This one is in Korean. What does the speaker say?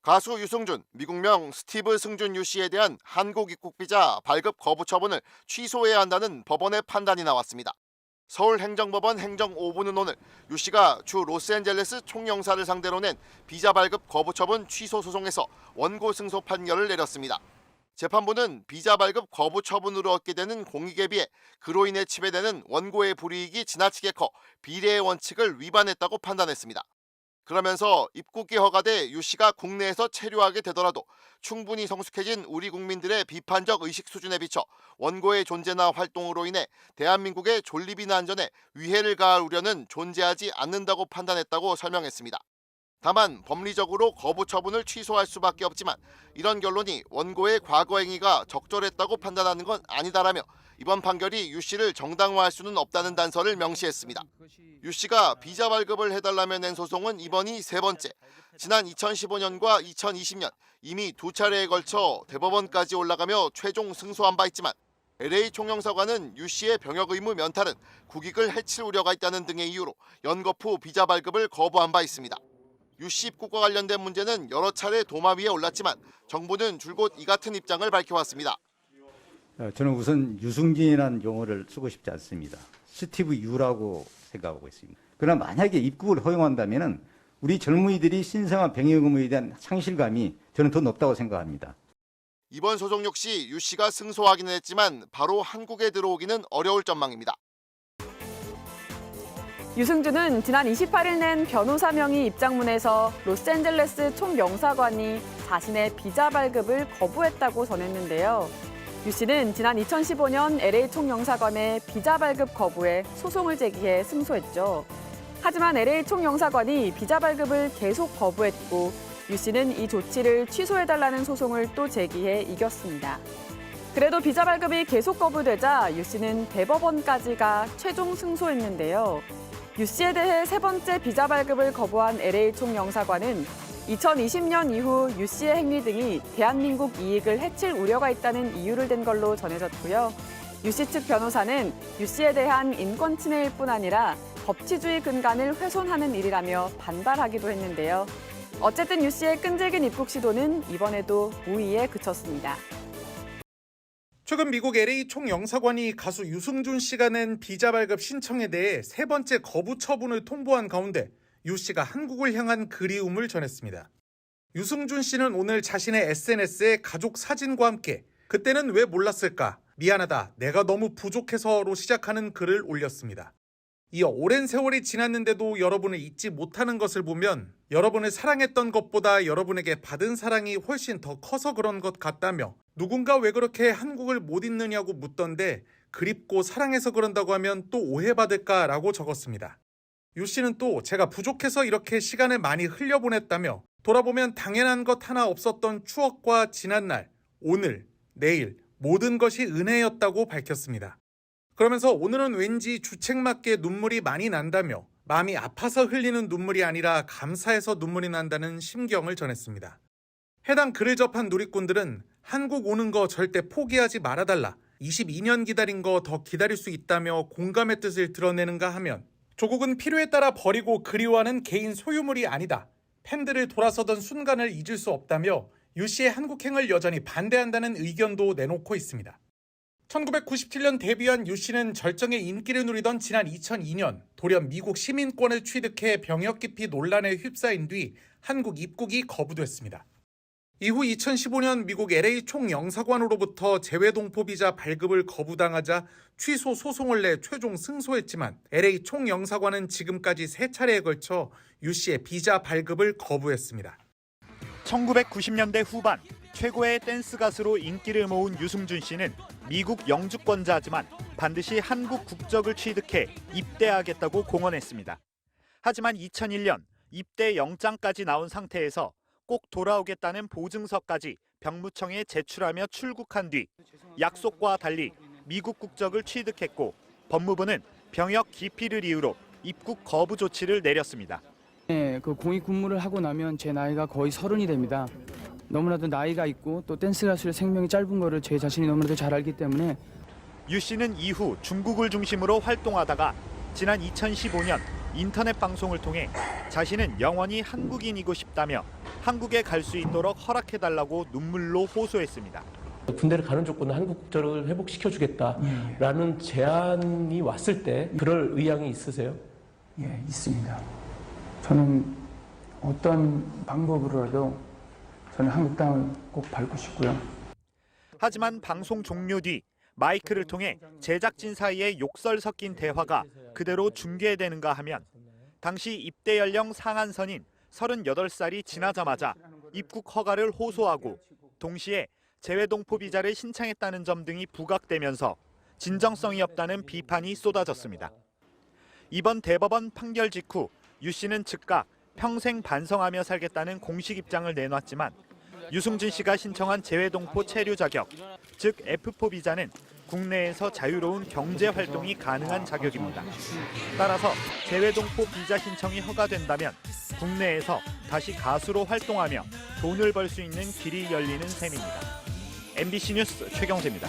가수 유승준, 미국명 스티브 승준 유 씨에 대한 한국 입국 비자 발급 거부 처분을 취소해야 한다는 법원의 판단이 나왔습니다. 서울행정법원 행정 5부는 오늘 유 씨가 주 로스앤젤레스 총영사를 상대로 낸 비자 발급 거부 처분 취소 소송에서 원고 승소 판결을 내렸습니다. 재판부는 비자 발급 거부 처분으로 얻게 되는 공익에 비해 그로 인해 치배되는 원고의 불이익이 지나치게 커 비례의 원칙을 위반했다고 판단했습니다. 그러면서 입국이 허가돼 유 씨가 국내에서 체류하게 되더라도 충분히 성숙해진 우리 국민들의 비판적 의식 수준에 비춰 원고의 존재나 활동으로 인해 대한민국의 존립이나 안전에 위해를 가할 우려는 존재하지 않는다고 판단했다고 설명했습니다. 다만 법리적으로 거부 처분을 취소할 수밖에 없지만 이런 결론이 원고의 과거 행위가 적절했다고 판단하는 건 아니다라며 이번 판결이 유 씨를 정당화할 수는 없다는 단서를 명시했습니다. 유 씨가 비자 발급을 해달라며 낸 소송은 이번이 세 번째. 지난 2015년과 2020년 이미 두 차례에 걸쳐 대법원까지 올라가며 최종 승소한 바 있지만 LA 총영사관은 유 씨의 병역 의무 면탈은 국익을 해칠 우려가 있다는 등의 이유로 연거푸 비자 발급을 거부한 바 있습니다. 유 씨 입국과 관련된 문제는 여러 차례 도마 위에 올랐지만 정부는 줄곧 이 같은 입장을 밝혀왔습니다. 저는 우선 유승진이라는 용어를 쓰고 싶지 않습니다. 스티브 유라고 생각하고 있습니다. 그러나 만약에 입국을 허용한다면 우리 젊은이들이 신성한 병역 의무에 대한 상실감이 저는 더 높다고 생각합니다. 이번 소송 역시 유 씨가 승소하기는 했지만 바로 한국에 들어오기는 어려울 전망입니다. 유승준은 지난 28일 낸 변호사 명의 입장문에서 로스앤젤레스 총영사관이 자신의 비자 발급을 거부했다고 전했는데요. 유 씨는 지난 2015년 LA 총영사관의 비자 발급 거부에 소송을 제기해 승소했죠. 하지만 LA 총영사관이 비자 발급을 계속 거부했고 유 씨는 이 조치를 취소해달라는 소송을 또 제기해 이겼습니다. 그래도 비자 발급이 계속 거부되자 유 씨는 대법원까지 가 최종 승소했는데요. 유 씨에 대해 세 번째 비자 발급을 거부한 LA 총영사관은 2020년 이후 유 씨의 행위 등이 대한민국 이익을 해칠 우려가 있다는 이유를 댄 걸로 전해졌고요. 유 씨 측 변호사는 유 씨에 대한 인권 침해일 뿐 아니라 법치주의 근간을 훼손하는 일이라며 반발하기도 했는데요. 어쨌든 유 씨의 끈질긴 입국 시도는 이번에도 무의에 그쳤습니다. 최근 미국 LA 총영사관이 가수 유승준 씨가 낸 비자 발급 신청에 대해 세 번째 거부 처분을 통보한 가운데 유 씨가 한국을 향한 그리움을 전했습니다. 유승준 씨는 오늘 자신의 SNS에 가족 사진과 함께 그때는 왜 몰랐을까? 미안하다. 내가 너무 부족해서로 시작하는 글을 올렸습니다. 이어 오랜 세월이 지났는데도 여러분을 잊지 못하는 것을 보면 여러분을 사랑했던 것보다 여러분에게 받은 사랑이 훨씬 더 커서 그런 것 같다며 누군가 왜 그렇게 한국을 못 잊느냐고 묻던데 그립고 사랑해서 그런다고 하면 또 오해받을까라고 적었습니다. 유 씨는 또 제가 부족해서 이렇게 시간을 많이 흘려보냈다며 돌아보면 당연한 것 하나 없었던 추억과 지난날, 오늘, 내일 모든 것이 은혜였다고 밝혔습니다. 그러면서 오늘은 왠지 주책맞게 눈물이 많이 난다며 마음이 아파서 흘리는 눈물이 아니라 감사해서 눈물이 난다는 심경을 전했습니다. 해당 글을 접한 누리꾼들은 한국 오는 거 절대 포기하지 말아달라. 22년 기다린 거 더 기다릴 수 있다며 공감의 뜻을 드러내는가 하면 조국은 필요에 따라 버리고 그리워하는 개인 소유물이 아니다. 팬들을 돌아서던 순간을 잊을 수 없다며 유 씨의 한국행을 여전히 반대한다는 의견도 내놓고 있습니다. 1997년 데뷔한 유 씨는 절정의 인기를 누리던 지난 2002년 돌연 미국 시민권을 취득해 병역 기피 논란에 휩싸인 뒤 한국 입국이 거부됐습니다. 이후 2015년 미국 LA 총영사관으로부터 재외동포 비자 발급을 거부당하자 취소 소송을 내 최종 승소했지만 LA 총영사관은 지금까지 세 차례에 걸쳐 유 씨의 비자 발급을 거부했습니다. 1990년대 후반 최고의 댄스 가수로 인기를 모은 유승준 씨는 미국 영주권자지만 반드시 한국 국적을 취득해 입대하겠다고 공언했습니다. 하지만 2001년 입대 영장까지 나온 상태에서 꼭 돌아오겠다는 보증서까지 병무청에 제출하며 출국한 뒤 약속과 달리 미국 국적을 취득했고 법무부는 병역 기피를 이유로 입국 거부 조치를 내렸습니다. 네, 그 공익 근무를 하고 나면 제 나이가 거의 30이 됩니다. 너무나도 나이가 있고 또 댄스 가수의 생명이 짧은 거를 제 자신이 너무나도 잘 알기 때문에 유 씨는 이후 중국을 중심으로 활동하다가 지난 2015년 인터넷 방송을 통해 자신은 영원히 한국인이고 싶다며 한국에 갈 수 있도록 허락해달라고 눈물로 호소했습니다. 군대를 가는 조건은 한국 국적을 회복시켜주겠다라는 제안이 왔을 때 그럴 의향이 있으세요? 예, 있습니다. 저는 어떤 방법으로라도 저는 한국 땅을 꼭 밟고 싶고요. 하지만 방송 종료 뒤 마이크를 통해 제작진 사이에 욕설 섞인 대화가 그대로 중계되는가 하면 당시 입대 연령 상한선인 38살이 지나자마자 입국 허가를 호소하고 동시에 재외동포 비자를 신청했다는 점 등이 부각되면서 진정성이 없다는 비판이 쏟아졌습니다. 이번 대법원 판결 직후 유 씨는 즉각 평생 반성하며 살겠다는 공식 입장을 내놨지만 유승준 씨가 신청한 재외동포 체류 자격, 즉 F4 비자는 국내에서 자유로운 경제 활동이 가능한 자격입니다. 따라서 재외동포 비자 신청이 허가된다면 국내에서 다시 가수로 활동하며 돈을 벌 수 있는 길이 열리는 셈입니다. MBC 뉴스 최경재입니다.